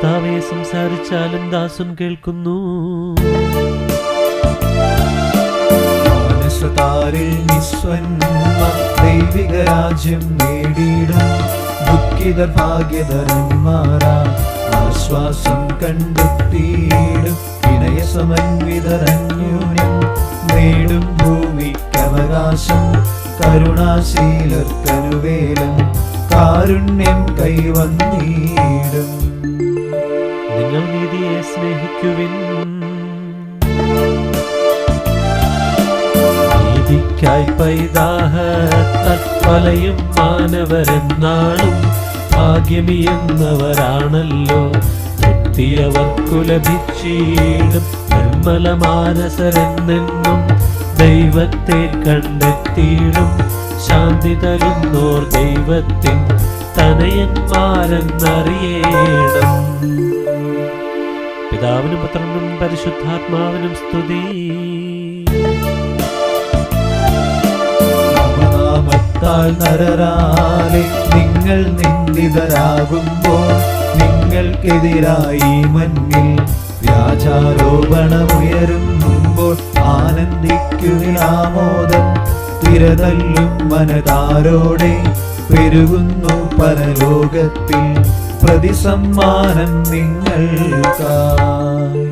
കർത്താവേ, സംസാരിച്ചാലും ദാസൻ കേൾക്കുന്നു. മാനസതാരിൽ നിസ്വന്മ ദൈവിക രാജ്യം നേടിയിടും ദുഃഖിതർ ഭാഗ്യധരന്മാരാ ആശ്വാസം കണ്ടെത്തിയിടും വിനയസമന്വിതരന്യൂനം നേടും ഭൂമിക്കവകാശം കരുണാശീലർക്കനുവേലം കാരുണ്യം കൈവന്നീടും. നിങ്ങൾ നീതിയെ സ്നേഹിക്കുവിൻ, നീതിക്കായി പൈതാഹത്തലയും മാനവരെന്നാളും ഭാഗ്യമിയെന്നവരാണല്ലോ എത്തിയവർക്കു ലഭിച്ചിടും. നിർമ്മല മാനസരെന്നെന്നും ദൈവത്തെ കണ്ടെത്തിയിടും. ശാന്തി തരുന്നോർ ദൈവത്തിൻ തനയന്മാരെന്നറിയേണം. പിതാവിനും പുത്രനും പരിശുദ്ധാത്മാവിനും സ്തുതി. നാമത്താൽ നരരാലെ നിങ്ങൾ നിന്ദിതരാകുമ്പോൾ നിങ്ങൾക്കെതിരായി മഞ്ഞിൽ വ്യാജാരോപണമുയരുമ്പോൾ ആനന്ദിക്കുവിനാമോദം തിരതല്ലും മനതാരോടെ പെരുകുന്നു പരലോകത്തിൽ പ്രതിസമ്മാനം നിങ്ങൾക്കായി.